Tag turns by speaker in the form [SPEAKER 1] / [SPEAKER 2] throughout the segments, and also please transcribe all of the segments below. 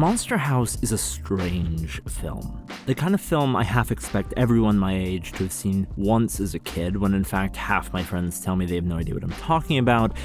[SPEAKER 1] Monster House is a strange film. The kind of film I half expect everyone my age to have seen once as a kid, when in fact half my friends tell me they have no idea what I'm talking about.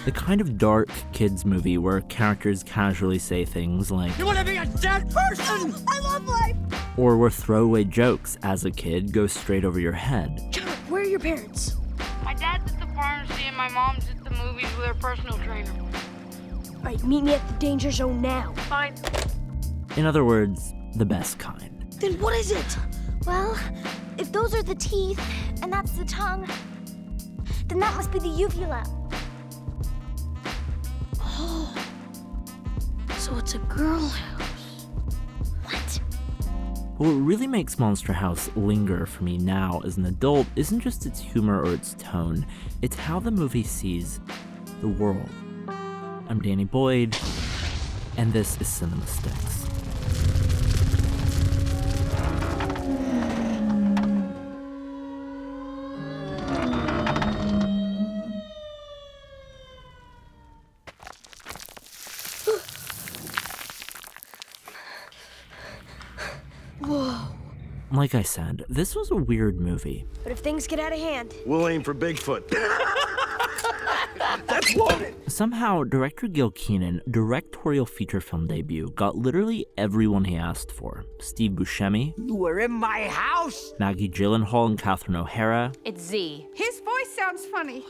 [SPEAKER 1] The kind of dark kids movie where characters casually say things like, "You wanna be a dead person? I love life!" Or where throwaway jokes as a kid go straight over your head.
[SPEAKER 2] John, where are your parents?
[SPEAKER 3] My dad's at the pharmacy and my mom's at the movies with her personal trainer.
[SPEAKER 2] All right, meet me at the danger zone now.
[SPEAKER 3] Fine.
[SPEAKER 1] In other words, the best kind.
[SPEAKER 2] Then what is it?
[SPEAKER 4] Well, if those are the teeth and that's the tongue, then that must be the uvula.
[SPEAKER 2] Oh, so it's a girl house.
[SPEAKER 4] What?
[SPEAKER 1] But what really makes Monster House linger for me now as an adult isn't just its humor or its tone, it's how the movie sees the world. I'm Danny Boyd, and this is CinemaStix.
[SPEAKER 2] Whoa.
[SPEAKER 1] Like I said, this was a weird movie.
[SPEAKER 2] But if things get out of hand...
[SPEAKER 5] We'll aim for Bigfoot. That's loaded!
[SPEAKER 1] Somehow, director Gil Keenan, directorial feature film debut, got literally everyone he asked for. Steve Buscemi.
[SPEAKER 6] You were in my house!
[SPEAKER 1] Maggie Gyllenhaal and Catherine O'Hara.
[SPEAKER 7] It's Z.
[SPEAKER 3] His voice sounds funny.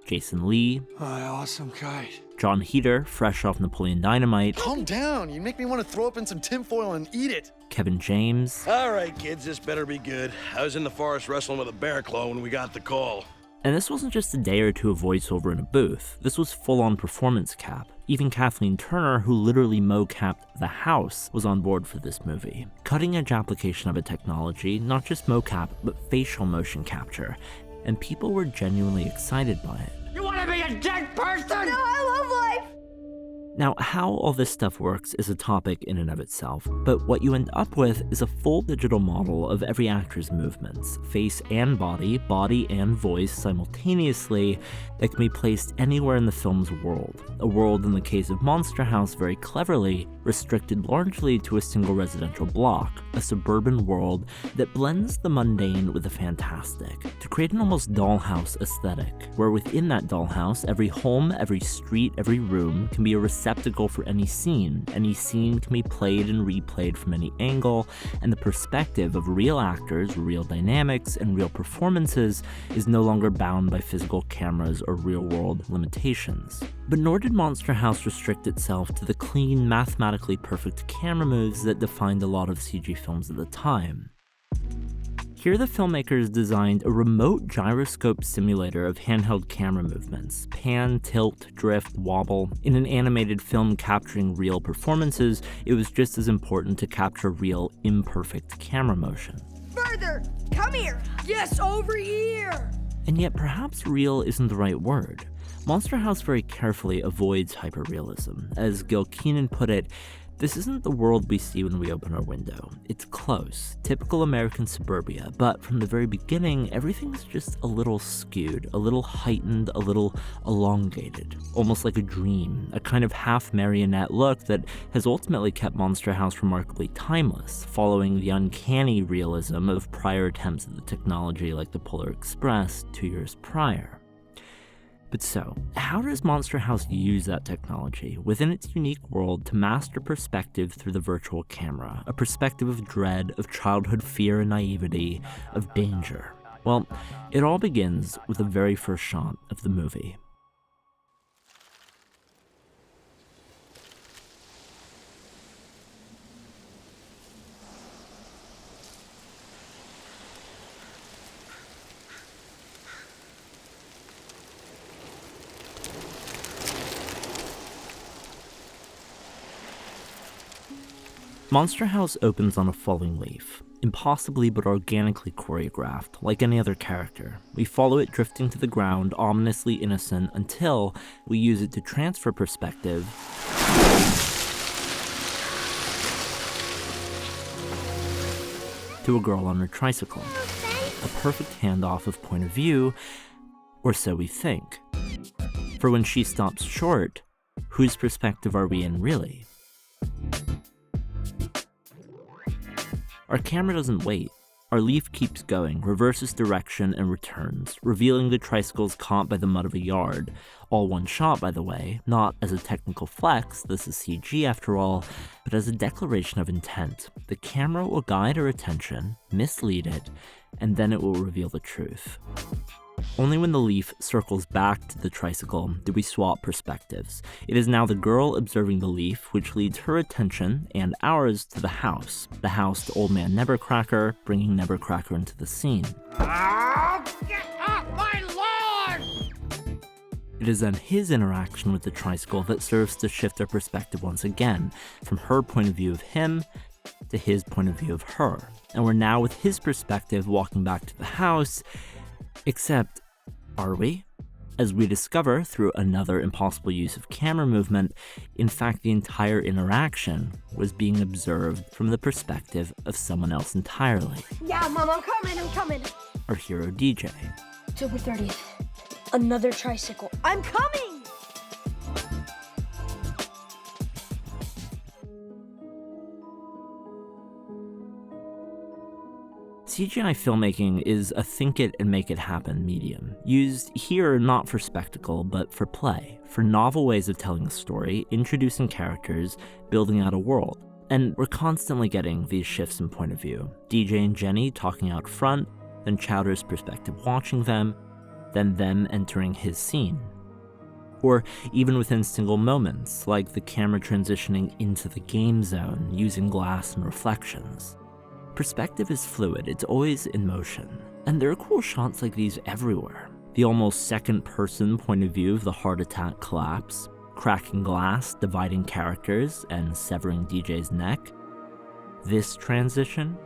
[SPEAKER 1] Jason Lee.
[SPEAKER 5] My awesome guy.
[SPEAKER 1] John Heder, fresh off Napoleon Dynamite.
[SPEAKER 5] Calm down, you make me want to throw up in some tinfoil and eat it.
[SPEAKER 1] Kevin James.
[SPEAKER 8] All right, kids, this better be good. I was in the forest wrestling with a bear claw when we got the call.
[SPEAKER 1] And this wasn't just a day or two of voiceover in a booth. This was full-on performance cap. Even Kathleen Turner, who literally mocapped the house, was on board for this movie. Cutting-edge application of a technology, not just mocap, but facial motion capture. And people were genuinely excited by it.
[SPEAKER 6] You wanna be a dead person?
[SPEAKER 4] No, I love life!
[SPEAKER 1] Now, how all this stuff works is a topic in and of itself, but what you end up with is a full digital model of every actor's movements, face and body and voice simultaneously, that can be placed anywhere in the film's world. A world, in the case of Monster House very cleverly, restricted largely to a single residential block, a suburban world that blends the mundane with the fantastic, to create an almost dollhouse aesthetic, where within that dollhouse, every home, every street, every room can be a receptacle for any scene. Any scene can be played and replayed from any angle, and the perspective of real actors, real dynamics, and real performances is no longer bound by physical cameras or real-world limitations. But nor did Monster House restrict itself to the clean, mathematically perfect camera moves that defined a lot of CG films at the time. Here the filmmakers designed a remote gyroscope simulator of handheld camera movements. Pan, tilt, drift, wobble. In an animated film capturing real performances, it was just as important to capture real, imperfect camera motion.
[SPEAKER 2] Further! Come here! Yes, over here!
[SPEAKER 1] And yet perhaps real isn't the right word. Monster House very carefully avoids hyperrealism. As Gil Keenan put it, this isn't the world we see when we open our window. It's close, typical American suburbia, but from the very beginning, everything's just a little skewed, a little heightened, a little elongated, almost like a dream, a kind of half marionette look that has ultimately kept Monster House remarkably timeless, following the uncanny realism of prior attempts at the technology like the Polar Express 2 years prior. But so, how does Monster House use that technology within its unique world to master perspective through the virtual camera, a perspective of dread, of childhood fear and naivety, of danger? Well, it all begins with the very first shot of the movie. Monster House opens on a falling leaf, impossibly but organically choreographed, like any other character. We follow it drifting to the ground, ominously innocent, until we use it to transfer perspective to a girl on her tricycle. A perfect handoff of point of view, or so we think. For when she stops short, whose perspective are we in really? Our camera doesn't wait. Our leaf keeps going, reverses direction, and returns, revealing the tricycles caught by the mud of a yard. All one shot, by the way, not as a technical flex, this is CG after all, but as a declaration of intent. The camera will guide our attention, mislead it, and then it will reveal the truth. Only when the leaf circles back to the tricycle do we swap perspectives. It is now the girl observing the leaf, which leads her attention, and ours, to the house to Old Man Nevercracker, bringing Nevercracker into the scene.
[SPEAKER 6] Oh, get off my lawn!
[SPEAKER 1] It is then his interaction with the tricycle that serves to shift our perspective once again, from her point of view of him to his point of view of her. And we're now with his perspective walking back to the house, except, are we? As we discover through another impossible use of camera movement, in fact the entire interaction was being observed from the perspective of someone else entirely.
[SPEAKER 4] Yeah, Mom, I'm coming.
[SPEAKER 1] Our hero DJ.
[SPEAKER 2] October 30th. Another tricycle.
[SPEAKER 4] I'm coming!
[SPEAKER 1] CGI filmmaking is a think it and make it happen medium, used here not for spectacle, but for play, for novel ways of telling a story, introducing characters, building out a world. And we're constantly getting these shifts in point of view. DJ and Jenny talking out front, then Chowder's perspective watching them, then them entering his scene. Or even within single moments, like the camera transitioning into the game zone using glass and reflections. Perspective is fluid, it's always in motion, and there are cool shots like these everywhere. The almost second-person point of view of the heart attack collapse, cracking glass, dividing characters, and severing DJ's neck. This transition.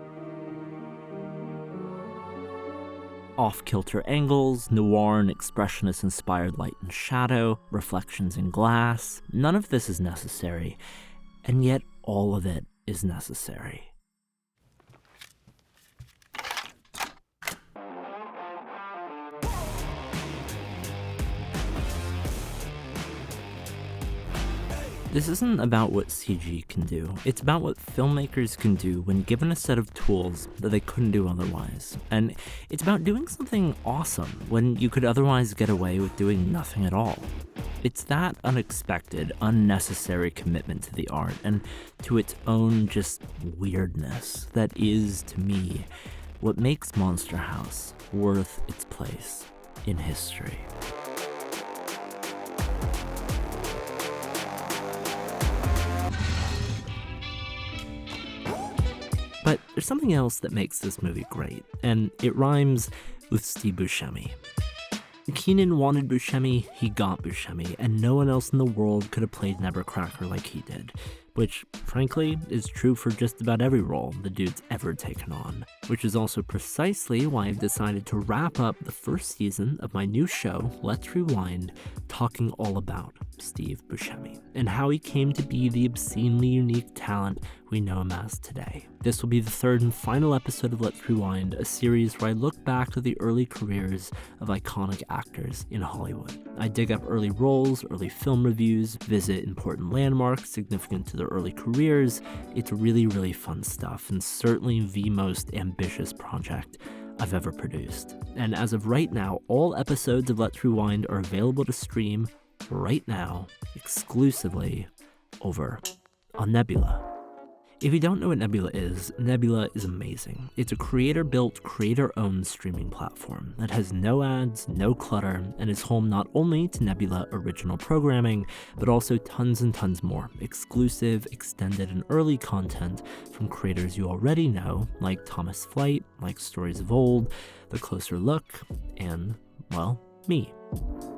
[SPEAKER 1] Off-kilter angles, noir and expressionist-inspired light and shadow, reflections in glass. None of this is necessary, and yet all of it is necessary. This isn't about what CG can do, it's about what filmmakers can do when given a set of tools that they couldn't do otherwise. And it's about doing something awesome when you could otherwise get away with doing nothing at all. It's that unexpected, unnecessary commitment to the art and to its own just weirdness that is, to me, what makes Monster House worth its place in history. But there's something else that makes this movie great, and it rhymes with Steve Buscemi. Keenan wanted Buscemi, he got Buscemi, and no one else in the world could have played Nevercracker like he did, which, frankly, is true for just about every role the dude's ever taken on. Which is also precisely why I've decided to wrap up the first season of my new show, Let's Rewind, talking all about Steve Buscemi, and how he came to be the obscenely unique talent we know him as today. This will be the third and final episode of Let's Rewind, a series where I look back to the early careers of iconic actors in Hollywood. I dig up early roles, early film reviews, visit important landmarks significant to their early careers. It's really, really fun stuff, and certainly the most ambitious project I've ever produced. And as of right now, all episodes of Let's Rewind are available to stream right now, exclusively over on Nebula. If you don't know what Nebula is amazing. It's a creator-built, creator-owned streaming platform that has no ads, no clutter, and is home not only to Nebula original programming, but also tons and tons more exclusive, extended, and early content from creators you already know, like Thomas Flight, like Stories of Old, The Closer Look, and, well, me.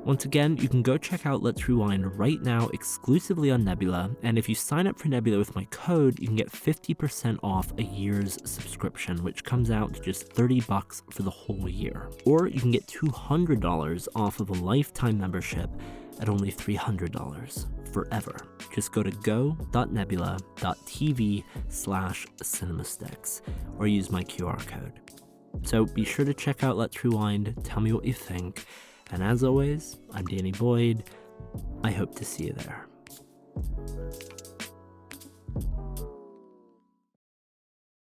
[SPEAKER 1] Once again, you can go check out Let's Rewind right now exclusively on Nebula, and if you sign up for Nebula with my code, you can get 50% off a year's subscription, which comes out to just $30 for the whole year. Or you can get $200 off of a lifetime membership at only $300 forever. Just go to go.nebula.tv/CinemaStix or use my QR code. So be sure to check out Let's Rewind, tell me what you think, and as always, I'm Danny Boyd. I hope to see you there.